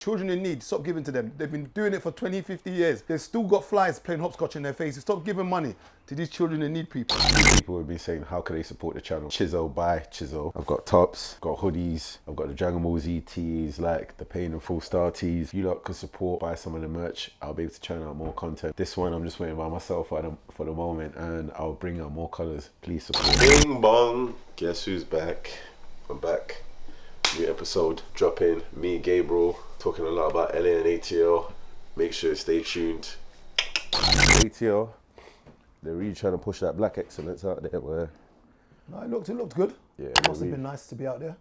Children in need, stop giving to them. They've been doing it for 20, 50 years. They've still got flies playing hopscotch in their faces. Stop giving money to these children in need people. People would be saying, how can they support the channel? Chiso, buy Chiso. I've got tops, I've got hoodies, I've got the Dragon Ball Z tees, like the Pain and Full Star tees. You lot could support, buy some of the merch. I'll be able to churn out more content. This one, I'm just waiting by myself for the moment, and I'll bring out more colors. Please support. Bing bong. Guess who's back? I'm back. New episode dropping. Me, Gabriel, talking a lot about LA and ATL. Make sure to stay tuned. ATL, they're really trying to push that black excellence out there. Where No, it looked good. Yeah, It must have been nice to be out there.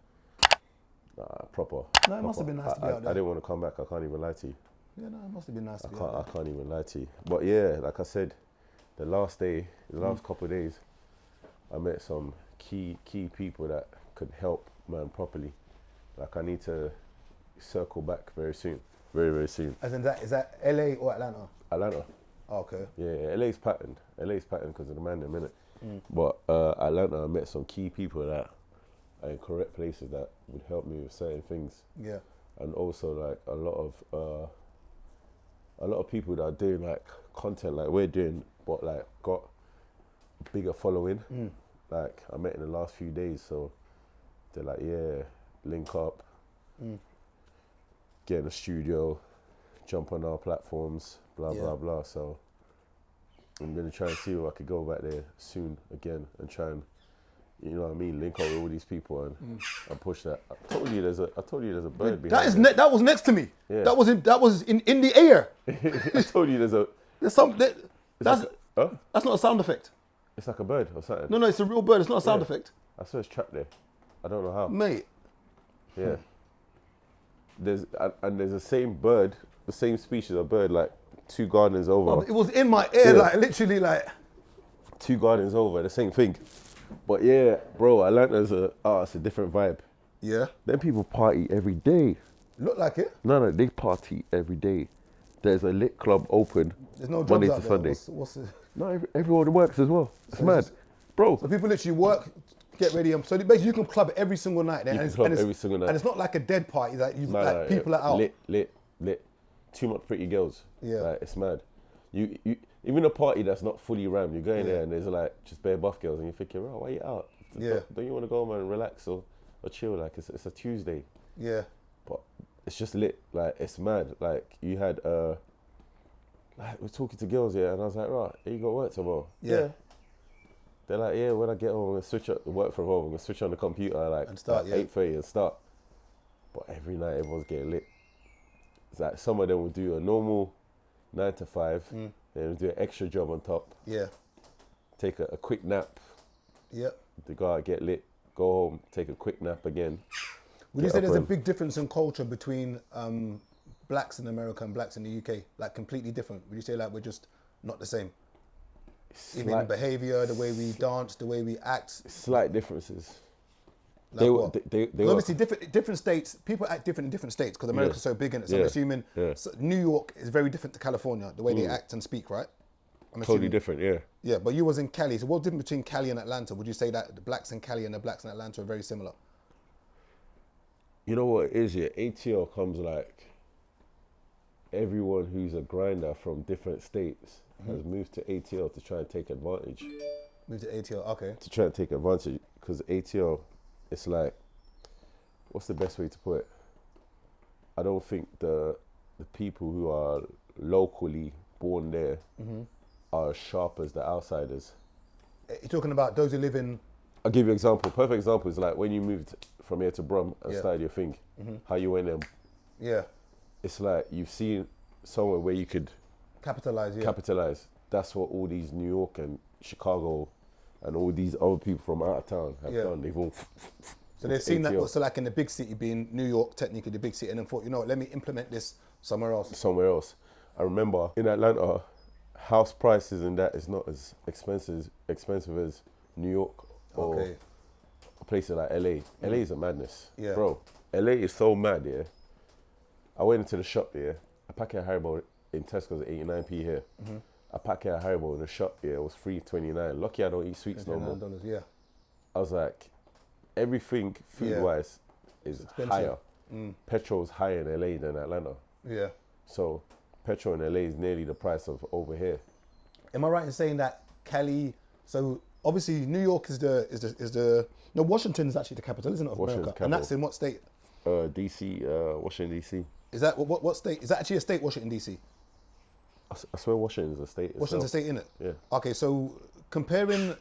proper. No, it must have been nice to be out there. I didn't want to come back. I can't even lie to you. Yeah, no, it must have been nice to be out there. I can't even lie to you. But yeah, like I said, the last couple of days, I met some key people that could help man properly. Like I need to circle back very soon, very, very soon. As in is that LA or Atlanta? Atlanta. Oh, okay. Yeah, LA's patterned because of the man in a minute. But Atlanta, I met some key people that are in correct places that would help me with certain things. Yeah. And also like a lot of people that are doing like content like we're doing, but like got a bigger following. Like I met in the last few days, so they're like, yeah, link up, get in the studio, jump on our platforms, blah, blah, blah. So I'm going to try and see if I could go back there soon again and try and, you know what I mean, link up with all these people and push that. I told you there's a bird behind there. That was next to me. Yeah. That was in the air. I told you There's some that's not a sound effect. it's like a bird or something. No, it's a real bird. It's not a sound effect. I saw it's trapped there. I don't know how. Mate. Yeah. There's the same bird, the same species of bird, like 2 gardens over. It was in my ear, like literally like 2 gardens over, the same thing. But yeah, bro, Atlanta's it's a different vibe. Yeah. Then people party every day. Look like it. No, they party every day. There's a lit club open There's no jobs Monday out to there. Sunday. What's it? No, everyone works as well. It's mad. Bro. So people literally work, get ready, so basically you can club every single night. Then, You can club every single night. And it's not like a dead party that people are out. Lit. Too much pretty girls. Yeah. Like, it's mad. You even a party that's not fully rammed, you go in there and there's like just bare buff girls and you're thinking, oh, why are you out? Yeah. Don't you want to go home and relax or chill? Like it's a Tuesday. Yeah. But it's just lit. Like it's mad. Like you had like we're talking to girls here and I was like, right, you got work tomorrow? Yeah. They're like, yeah, when I get home, I'm gonna switch up work from home. I'm gonna switch on the computer like And start, 8:30 and start. But every night everyone's getting lit. It's like some of them will do a normal 9 to 5, then do an extra job on top. Yeah. Take a quick nap. Yep. They go out, get lit, go home, take a quick nap again. Would you say there's a big difference in culture between blacks in America and blacks in the UK? Like completely different? Would you say like we're just not the same? Even in behaviour, the way we dance, the way we act? Slight differences. Like what? They obviously different states, people act different in different states because America's so big in it. So I'm assuming New York is very different to California, the way they act and speak, right? I'm totally assuming. different, yeah. Yeah, but you was in Cali. So what's the difference between Cali and Atlanta? Would you say that the blacks in Cali and the blacks in Atlanta are very similar? You know what it is, yeah? ATL comes like everyone who's a grinder from different states has moved to ATL to try and take advantage. Move to ATL, okay. To try and take advantage, because ATL, it's like, what's the best way to put it? I don't think the people who are locally born there are as sharp as the outsiders. You're talking about those who live in... I'll give you an example. Perfect example is like when you moved from here to Brum and started your thing, how you went there. Yeah. It's like you've seen somewhere where you could capitalize. That's what all these New York and Chicago and all these other people from out of town have done. They've all... So they've seen that, so like in the big city being New York, technically the big city, and then thought, you know what, let me implement this somewhere else. I remember in Atlanta, house prices and that is not as expensive as New York or places like LA. LA is a madness. Yeah. Bro, LA is so mad, yeah. I went into the shop, yeah. A packet of Haribo in Tesco's at 89p here. A packet of Haribo in the shop, yeah, it was $3.29. Lucky I don't eat sweets no more. Yeah. I was like, everything food-wise is higher. Petrol's higher in LA than Atlanta. Yeah. So petrol in LA is nearly the price of over here. Am I right in saying that Cali? So obviously New York is the no, Washington is actually the capital, isn't it, of America? Capital. And that's in what state? DC, Washington DC. Is that what state? Is that actually a state, Washington DC? I swear Washington's a state. Washington's a state, innit? Yeah. Okay, so comparing,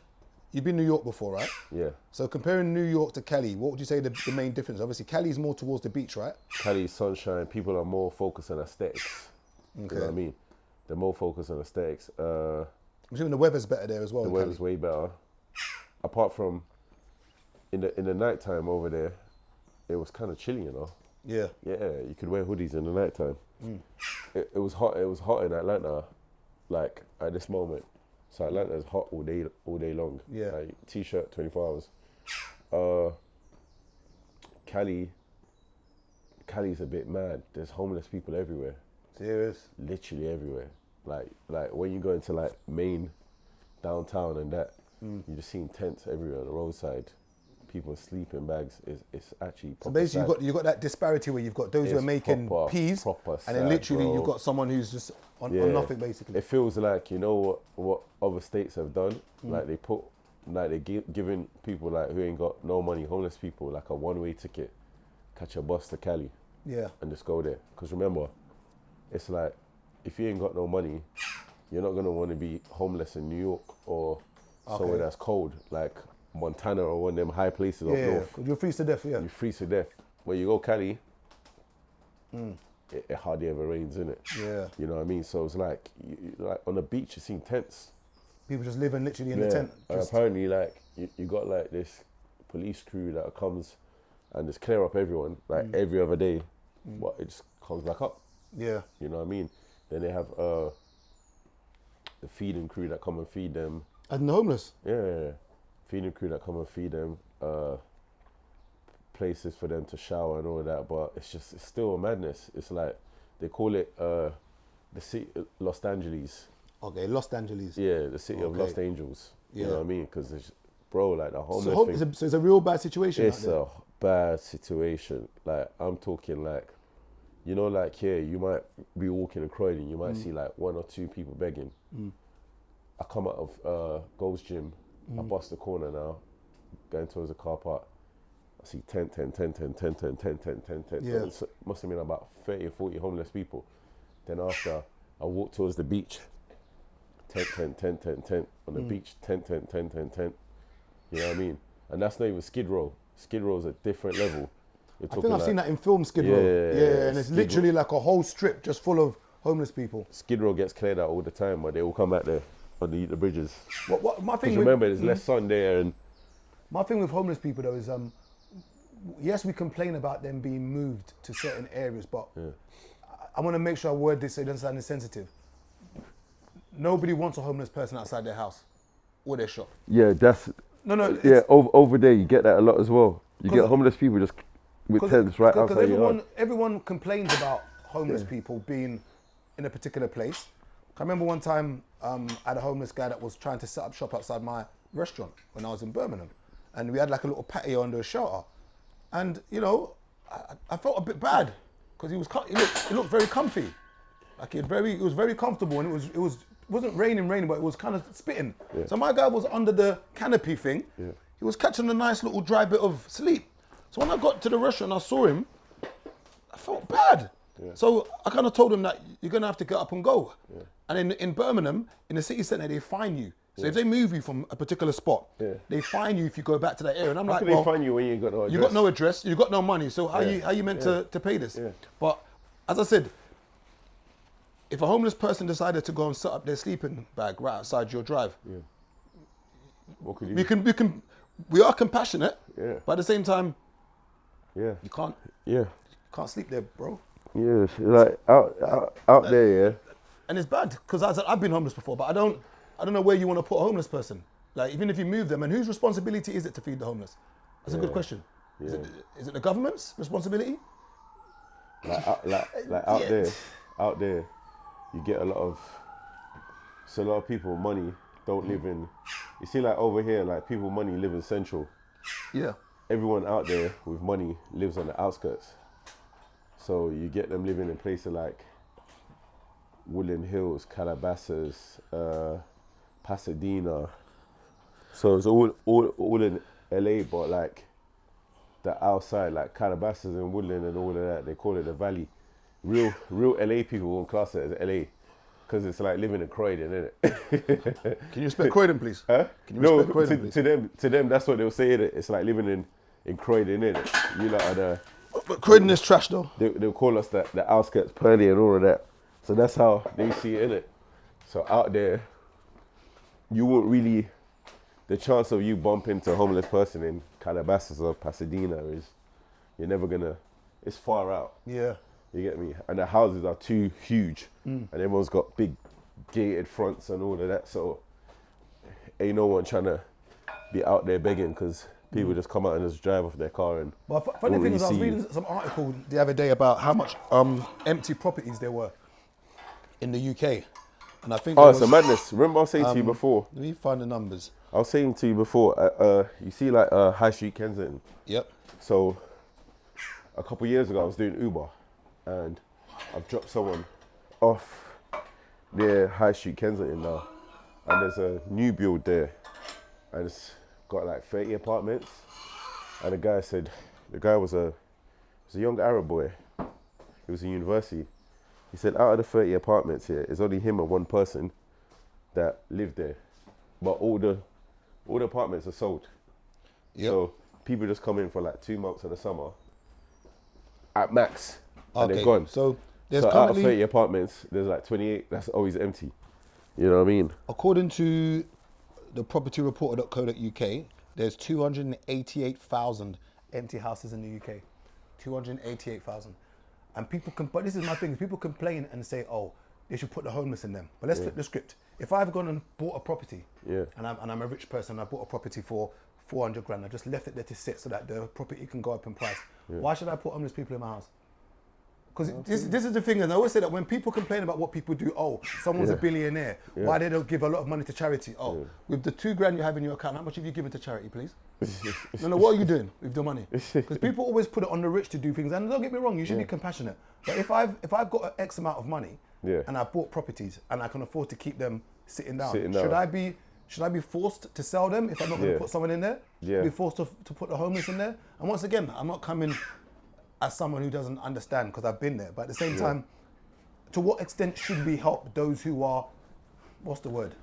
you've been New York before, right? Yeah. So comparing New York to Cali, what would you say the main difference? Obviously, Cali's more towards the beach, right? Cali's sunshine. People are more focused on aesthetics. Okay. You know what I mean? They're more focused on aesthetics. I'm assuming the weather's better there as well. The weather's way better. Apart from in the nighttime over there, it was kind of chilly, you know. Yeah. Yeah, you could wear hoodies in the nighttime. It was hot. It was hot in Atlanta, like at this moment. So Atlanta is hot all day long. Yeah. Like, t-shirt 24 hours. Cali's a bit mad. There's homeless people everywhere. Serious? Literally everywhere. Like when you go into like main downtown and that, you're just seeing tents everywhere on the roadside. People sleep in bags. It's actually proper. So basically, you got that disparity where you've got those who are making peas, and then literally you've got someone who's just on nothing basically. It feels like, you know what other states have done. Like they giving people like who ain't got no money, homeless people, like a one-way ticket, catch a bus to Cali. Yeah. And just go there. Because remember, it's like if you ain't got no money, you're not gonna want to be homeless in New York or somewhere that's cold, like Montana or one of them high places up north. You're freeze to death, yeah. You freeze to death. When you go Cali, it hardly ever rains, innit? Yeah. You know what I mean? So it's like, like on the beach, you're seeing tents. People just living literally in the tent. Apparently, like, you got like this police crew that comes and just clear up everyone, like every other day, but it just comes back up. Yeah. You know what I mean? Then they have the feeding crew that come and feed them. And the homeless? Yeah. Feeding crew that come and feed them, places for them to shower and all of that, but it's still a madness. It's like, they call it the city, Los Angeles. Okay, Los Angeles. Yeah, the city of Los Angels. You know what I mean? Because it's, bro, like the homeless thing. So it's a real bad situation. It's a bad situation. Like, I'm talking like, you know, like here, you might be walking in Croydon, you might see like one or two people begging. I come out of Gold's Gym, I bust the corner now, going towards the car park. I see 10. Yeah. Must have been about 30 or 40 homeless people. Then after, I walk towards the beach. 10. On the beach, 10. You know what I mean? And that's not even Skid Row. Skid Row is a different level. I think I've seen that in film, Skid Row. Yeah, and it's literally like a whole strip just full of homeless people. Skid Row gets cleared out all the time, but they all come back there on the bridges. My thing remember, there's less sun there. And my thing with homeless people though is, yes, we complain about them being moved to certain areas, but I want to make sure I word this so it doesn't sound insensitive. Nobody wants a homeless person outside their house or their shop. Yeah, that's... No. Yeah, over there you get that a lot as well. You get homeless people just with tents right outside your yard. Everyone complains about homeless people being in a particular place. I remember one time I had a homeless guy that was trying to set up shop outside my restaurant when I was in Birmingham. And we had like a little patio under a shelter. And, you know, I felt a bit bad because he looked very comfy. Like it was very comfortable, and it wasn't raining, but it was kind of spitting. Yeah. So my guy was under the canopy thing. Yeah. He was catching a nice little dry bit of sleep. So when I got to the restaurant, I saw him. I felt bad. Yeah. So I kind of told him that you're gonna have to get up and go. Yeah. And in Birmingham, in the city centre, they fine you. So if they move you from a particular spot, they fine you if you go back to that area. And I'm like, well, they fine you when you ain't got no address? You got no address, you got no money. So how you meant to pay this? Yeah. But as I said, if a homeless person decided to go and set up their sleeping bag right outside your drive, what could you do? We are compassionate, but at the same time, you can't sleep there, bro. Yeah, like out there, And it's bad because I've been homeless before, but I don't know where you want to put a homeless person. Like even if you move them, and whose responsibility is it to feed the homeless? That's a good question. Is it the government's responsibility? Like out there. You get a lot of people money don't live in, you see like over here, like people money live in central. Yeah. Everyone out there with money lives on the outskirts. So you get them living in places like Woodland Hills, Calabasas, Pasadena. So it's all in LA, but like the outside, like Calabasas and Woodland and all of that, they call it the Valley. Real LA people won't class it as LA because it's like living in Croydon, isn't it? Can you respect Croydon, please? Huh? Can you respect Croydon, please? To them, that's what they'll say. It's like living in Croydon, innit? You lot are the. But Croydon is trash, though. They'll call us the outskirts, Pearly and all of that. So that's how they see it, innit? So out there, you won't really. The chance of you bumping into a homeless person in Calabasas or Pasadena is, you're never gonna. It's far out. Yeah. You get me? And the houses are too huge, and everyone's got big gated fronts and all of that. So ain't no one trying to be out there begging because people just come out and just drive off their car and. But funny thing is, I was reading some article the other day about how much empty properties there were in the UK, and I think. Oh, it's a madness. Remember I was saying to you before. Let me find the numbers. I was saying to you before. You see, like High Street Kensington. Yep. So a couple of years ago, I was doing Uber, and I've dropped someone off near High Street Kensington now, and there's a new build there, and it's got like 30 apartments, and the guy was a young Arab boy. He was in university. He said out of the 30 apartments here, it's only him and one person that lived there, but all the apartments are sold. Yep. So people just come in for like 2 months of the summer at max. And Okay. they're gone. So there's So out of currently, 30 apartments, there's like 28 that's always empty. You know what I mean? according to the propertyreporter.co.uk, there's 288,000 empty houses in the UK. 288,000. And but this is my thing, people complain and say, oh, they should put the homeless in them. But let's flip the script. If I've gone and bought a property, and I'm a rich person, I bought a property for 400 grand, I just left it there to sit so that the property can go up in price. Why should I put homeless people in my house? Because this is the thing, and I always say that when people complain about what people do, oh, someone's a billionaire, why they don't give a lot of money to charity? Oh, with the 2 grand you have in your account, how much have you given to charity, please? No, what are you doing with the money? Because people always put it on the rich to do things, and don't get me wrong, you should be compassionate. But if I've got an X amount of money, and I bought properties, and I can afford to keep them sitting down, should I be forced to sell them if I'm not going to put someone in there? Should I be forced to put the homeless in there? And once again, I'm not coming as someone who doesn't understand because I've been there. But at the same time, to what extent should we help those who are, what's the word?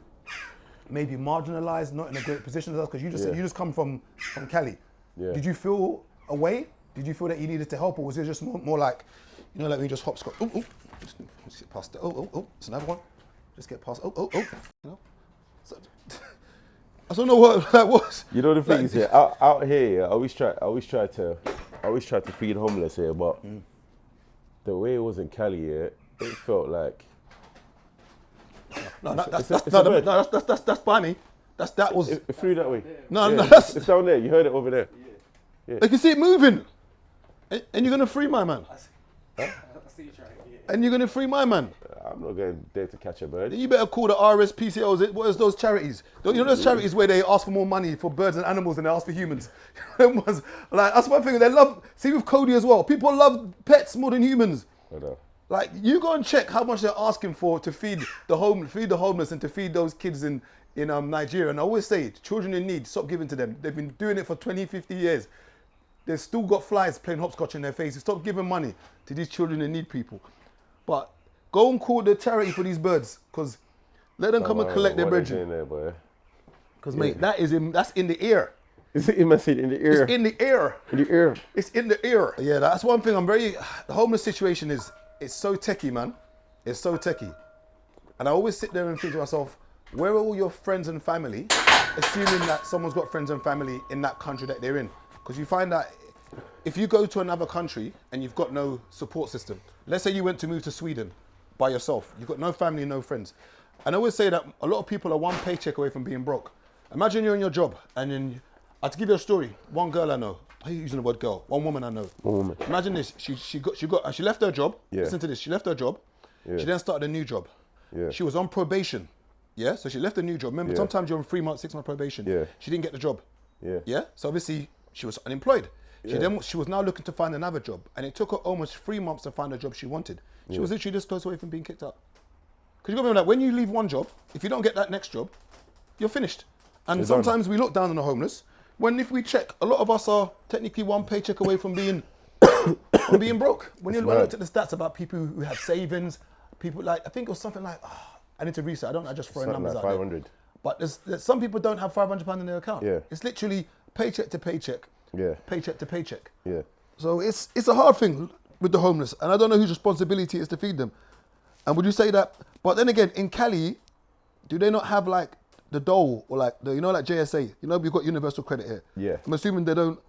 Maybe marginalized, not in a great position as us? Because you just come from Cali. Yeah. Did you feel a way? Did you feel that you needed to help, or was it just more like, you know, like when you just hopscotch? Just get past it. It's another one. Just get past. You know. So, I don't know what that was. You know the thing is here, out here, I always try to feed homeless here, but the way it was in Cali here, it felt like. That's by me. That was. It flew that way. No, it's down there. You heard it over there. Yeah. You can see it moving, and you're gonna free my man. Huh? And you're gonna free my man. I'm not going there to catch a bird. You better call the RSPCOs. What is those charities? You know those charities where they ask for more money for birds and animals than they ask for humans? That's one thing they love. See with Cody as well. People love pets more than humans. I know. Like you go and check how much they're asking for to feed the homeless and to feed those kids in Nigeria. And I always say, children in need, stop giving to them. They've been doing it for 20, 50 years. They've still got flies playing hopscotch in their faces. Stop giving money to these children in need people. But go and call the charity for these birds, because let them come and collect their bread. Because mate, that's in the air. Is it in the ear? It's in the air. In the ear. It's in the air. Yeah, that's one thing the homeless situation it's so techie, man. It's so techie. And I always sit there and think to myself, where are all your friends and family, assuming that someone's got friends and family in that country that they're in? Because you find that if you go to another country and you've got no support system, let's say you went to move to Sweden by yourself, you've got no family, no friends. And I always say that a lot of people are one paycheck away from being broke. Imagine you're in your job and then, to give you a story, one girl I know, I hate using the word girl, one woman I know. One woman. Imagine this, she left her job, listen to this, she left her job, she then started a new job. She was on probation, so she left a new job. Remember, sometimes you're on 3 months, 6 month probation. She didn't get the job. So obviously, she was unemployed. She was now looking to find another job, and it took her almost 3 months to find a job she wanted. She was literally this close away from being kicked out. Because you got to remember that when you leave one job, if you don't get that next job, you're finished. And sometimes we look down on the homeless. When if we check, a lot of us are technically one paycheck away from being broke. When you look at the stats about people who have savings, people like, I think it was something like, I need to research. I just throw numbers like out 500. there. But there's some people don't have £500 in their account. Yeah. It's literally paycheck to paycheck. Yeah. Paycheck to paycheck. Yeah. So it's a hard thing with the homeless, and I don't know whose responsibility it is to feed them. And would you say that? But then again, in Cali, do they not have like the dole or like like JSA? We've got universal credit here. Yeah. I'm assuming they don't.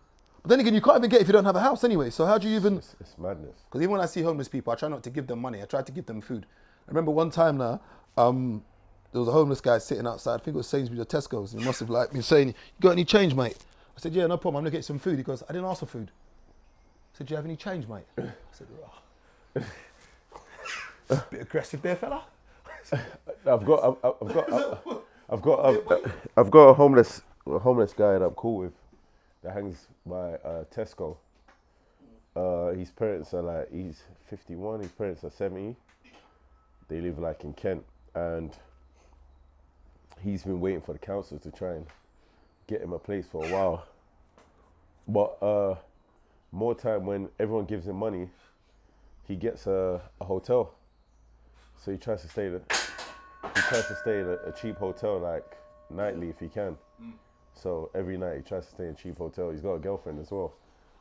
But then again, you can't even get it if you don't have a house anyway. So how do you even? It's madness. Because even when I see homeless people, I try not to give them money. I try to give them food. I remember one time now, there was a homeless guy sitting outside. I think it was Sainsbury's or Tesco's. He must have like been saying, "You got any change, mate?" I said, "Yeah, no problem. I'm gonna get some food." He goes, "I didn't ask for food." I said, "Do you have any change, mate?" I said, "Oh." Bit aggressive there, fella. I've got a homeless guy that I'm cool with that hangs by Tesco. His parents are like, he's 51, his parents are 70. They live like in Kent, and he's been waiting for the council to try and get him a place for a while. But more time when everyone gives him money, he gets a hotel. So he tries to stay in a cheap hotel, like nightly if he can. So every night he tries to stay in a cheap hotel. He's got a girlfriend as well.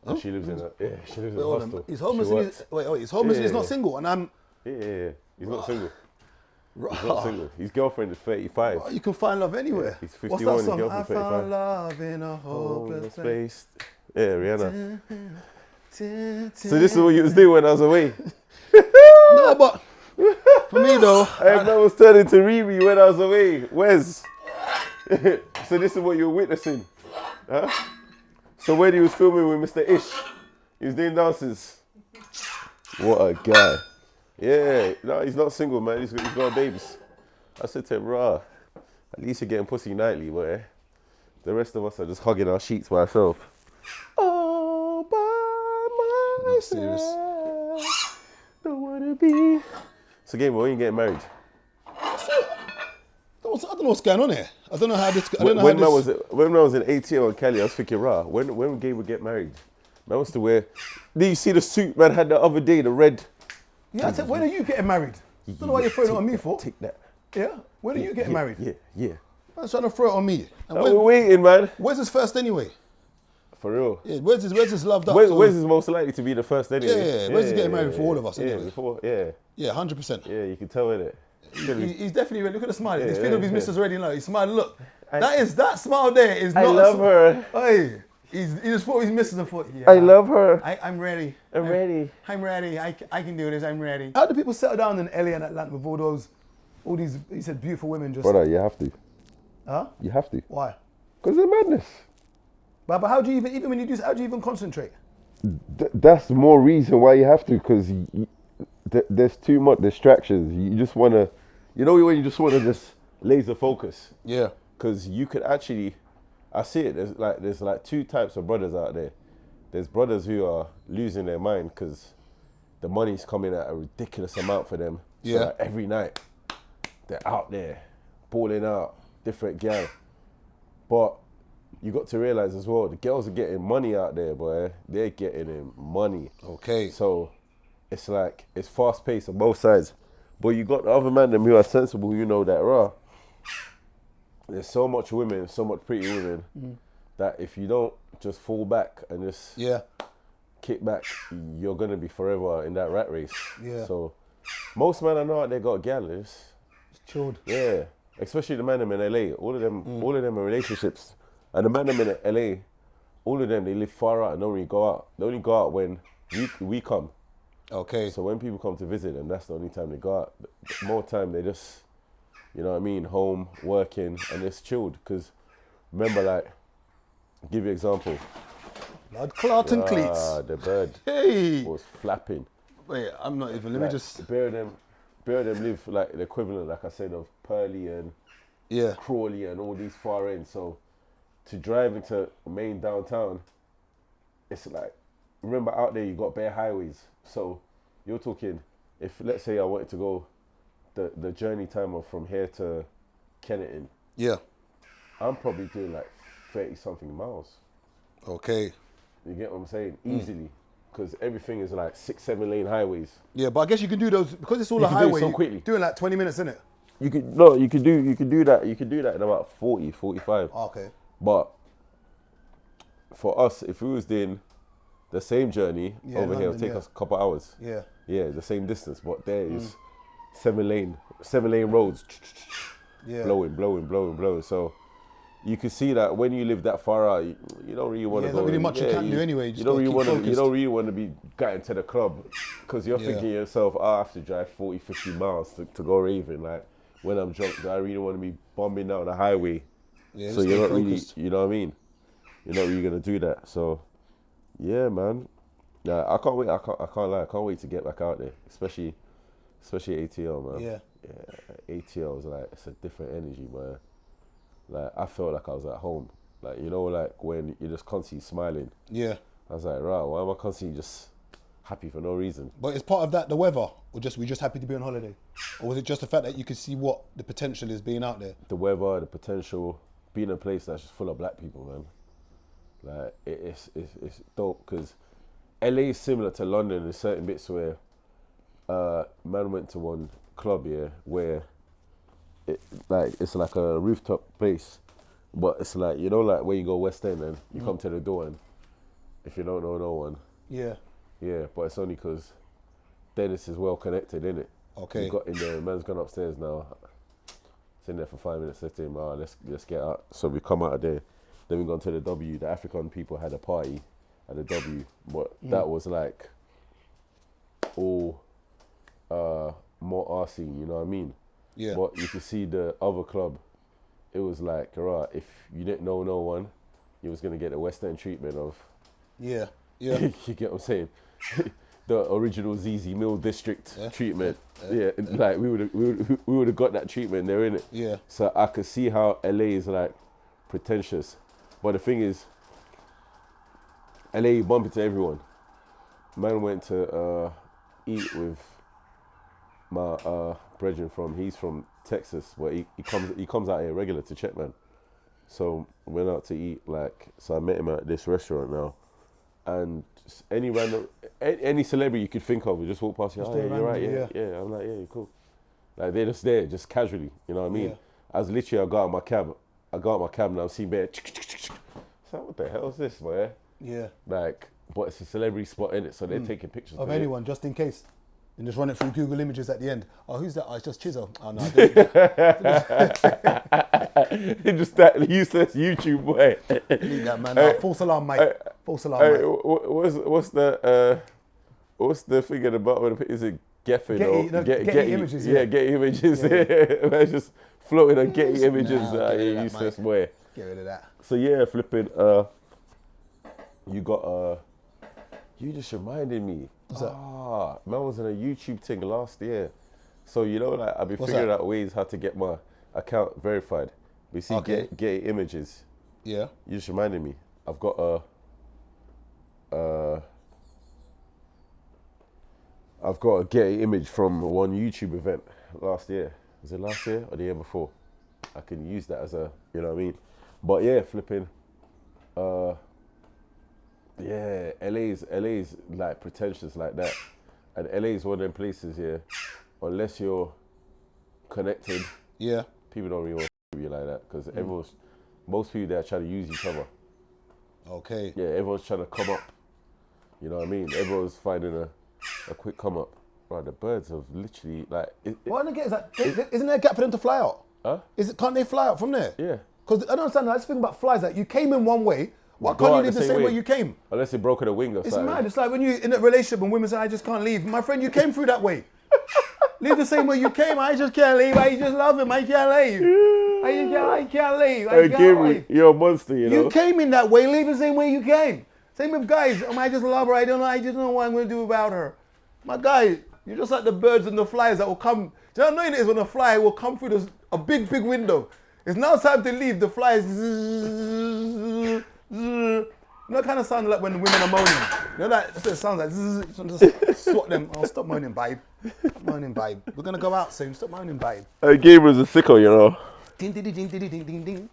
And she lives in a hostel. He's homeless. He's homeless. He's not single, and I'm. Yeah. He's not single. He's not single. His girlfriend is 35. You can find love anywhere. Yeah, he's 51. What's that song? His girlfriend's 35. I found love in a hopeless place. Yeah, Rihanna. So this is what you was doing when I was away. No, but for me though, I was turning to Riri when I was away. Where's? So this is what you were witnessing, huh? So when he was filming with Mr. Ish, he was doing dances. What a guy. Yeah, no, he's not single, man. He's got babies. I said to him, rah, at least you're getting pussy nightly, boy. The rest of us are just hugging our sheets by ourselves. All by myself. Don't wanna be. So, Game, when are you getting married? I don't know what's going on here. I don't know how this. When I was in ATL and Cali, I was thinking, rah, when Gabe would get married? Man wants to wear. Did you see the suit man had the other day, the red? Yeah, I said, when are you getting married? I don't know why you're throwing it on me for. Take that. Yeah? When are you getting married? Yeah. Man's trying to throw it on me. We're waiting, man. Where's his first anyway? For real. Yeah, where's his loved up? Where's his most likely to be the first anyway? Yeah. Where's he getting married for all of us anyway? Yeah, 100%. Yeah, you can tell, innit? He's definitely ready. Look at the smile. He's feeling his missus already now. He's smiling. Look, that smile there is not. I love her. Hey, he just thought his missus and thought, yeah. I love her. I'm ready. I'm ready. I'm ready. I can do this. I'm ready. How do people settle down in LA and Atlanta with all these, he said, beautiful women just... Brother, you have to. Huh? You have to. Why? Because it's madness. But how do you even when you do, how do you even concentrate? That's more reason why you have to, because there's too much distractions. You just want to, when you just want to just laser focus. Yeah. Because you could actually, I see it, there's like two types of brothers out there. There's brothers who are losing their mind because the money's coming at a ridiculous amount for them. So Yeah. like every night, they're out there, balling out, different gal. But you got to realize as well, the girls are getting money out there, boy. They're getting in money. Okay. So it's like, it's fast paced on both sides. But you got the other man them who are sensible, that there's so much women, so much pretty women, that if you don't just fall back and just kick back, you're gonna be forever in that rat race. Yeah. So most men I know out there got gallers. Chilled. Yeah. Especially the man them in LA. All of them are relationships. And the man them in LA, all of them, they live far out and don't really go out. They only go out when we come. Okay. So when people come to visit them, that's the only time they go out. More time they just, home, working, and it's chilled. Because remember, like, give you an example. Blood clot and cleats. The bird was flapping. Wait, I'm not even, let me just... Bear of them live like the equivalent, like I said, of Purley and Crawley and all these far ends. So to drive into main downtown, it's like, remember out there you got bare highways. So you're talking, if let's say I wanted to go the journey time of from here to Kennington. Yeah. I'm probably doing like 30 something miles. Okay. You get what I'm saying? Easily. Because everything is like 6-7 lane highways. Yeah, but I guess you can do those because it's all You a can do it highway. so quickly. Doing like 20 minutes, innit? You could do that in about 40, 45. Okay. But for us, if we was doing the same journey over here, it'll take us a couple hours. Yeah. Yeah, the same distance, but there is 7 lane roads. Yeah. Blowing. So you can see that when you live that far out, you don't really want to go. There's not really much you can do anyway. You don't really want to be getting to the club because you're thinking to yourself, I have to drive 40, 50 miles to go raving. Like when I'm drunk, do I really want to be bombing down the highway? Yeah, so you're not really, you know what I mean? You're not really gonna do that. So yeah, man. Yeah, I can't wait. I can't lie. I can't wait to get back out there, especially ATL, man. Yeah. ATL is like, it's a different energy, man. Like I felt like I was at home. Like, you know, like when you're just constantly smiling. Yeah. I was like, right, why am I constantly just happy for no reason? But is part of that the weather, or we just happy to be on holiday, or was it just the fact that you could see what the potential is being out there? The weather, the potential, being in a place that's just full of black people, man. Like it's dope because LA is similar to London in certain bits where man went to one club here where it's like a rooftop place, but it's like, you know, like when you go West End and you come to the door and if you don't know no one. Yeah, but it's only because Dennis is well connected, innit? Okay. He got in there, man's gone upstairs now. It's in there for 5 minutes, said to him, let's get out. So we come out of there, then we gone to the W. The African people had a party at the W, but that was like all more arsey, you know what I mean? Yeah. But you could see the other club, it was like, right, if you didn't know no one, you was gonna get the West End treatment of. Yeah. You get what I'm saying? The original ZZ Mill district treatment. Yeah. Like we would have got that treatment there, innit? Yeah. So I could see how LA is like pretentious, but the thing is, LA you bump into everyone. Man went to eat with my brethren he's from Texas, but he comes out here regular to check, man. So went out to eat, like, so I met him at this restaurant now, and any random any celebrity you could think of would just walk past you. Oh, yeah, you're right, yeah. I'm like, yeah, you're cool. Like they're just there, just casually, you know what I mean? Yeah. I got out of my cab and I'm seeing bare. So what the hell is this, man? Yeah. Like, but it's a celebrity spot in it, so they're taking pictures of anyone, just in case. And just run it through Google Images at the end. Oh, who's that? Oh, it's just Chiso. Oh, no. Just that useless YouTube boy. Leave that, man. False alarm, mate. False alarm, mate. What's the thing at the bottom of the Is it Geffen? Getty Images. Yeah, Getty Images. Yeah. Man, just floating on Getty Images. Useless boy. Get rid of that. So yeah, flipping. You got you just reminded me. What's that? Man was in a YouTube thing last year. So, you know, like, I've been figuring out ways how to get my account verified. We see Getty Images. Yeah. You just reminded me. I've got a Getty image from one YouTube event last year. Was it last year or the year before? I can use that as a, you know what I mean? But yeah, flipping. Yeah, LA's like pretentious like that. And LA's one of them places here, unless you're connected, people don't really want to you like that because most people there are trying to use each other. Okay. Yeah, everyone's trying to come up. You know what I mean? Everyone's finding a quick come up. Right, the birds have literally like. Why don't I get is that? Isn't there a gap for them to fly out? Huh? Can't they fly out from there? Yeah. Because I don't understand. That's the thing about flies. Like you came in one way. Why can't you leave the same way you came? Unless they broke a wing or something. It's mad. It's like when you're in a relationship and women say, I just can't leave. My friend, you came through that way. Leave the same way you came. I just can't leave. I just love him. I can't leave. I can't leave. I can't leave. You're a monster, you know. You came in that way. Leave the same way you came. Same with guys. I just love her. I just don't know what I'm going to do about her. My guy, you're just like the birds and the flies that will come. Do you know how annoying it is when a fly will come through a big window? It's now time to leave. The flies. You know, it kind of sounds like when women are moaning. You know, that's what it sounds like. Just swat them. Oh, stop moaning, babe. Stop moaning, babe. We're going to go out soon. Stop moaning, babe. Gabriel's a sicko, you know. Ding, ding, ding, ding, ding, ding, ding, ding.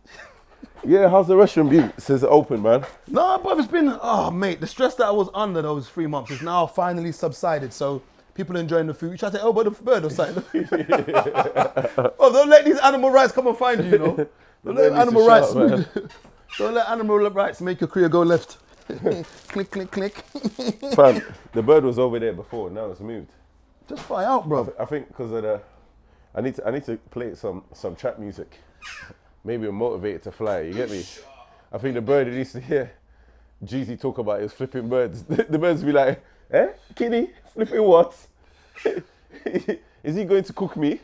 Yeah, how's the restaurant been since it opened, man? No, but it's been, oh, mate, the stress that I was under those 3 months is now finally subsided. So people are enjoying the food. You try to say, oh, but the bird or something. Oh, don't let these animal rights come and find you, you know. Don't let animal rights. Don't let animal rights make your career go left. Click, click, click. Fam, the bird was over there before. Now it's moved. Just fly out, bro. I think because of the, I need to play some trap music. Maybe I'm motivated to fly. You get me? I think the bird needs to hear Jeezy talk about his flipping birds. The birds be like, Kitty, flipping what? Is he going to cook me?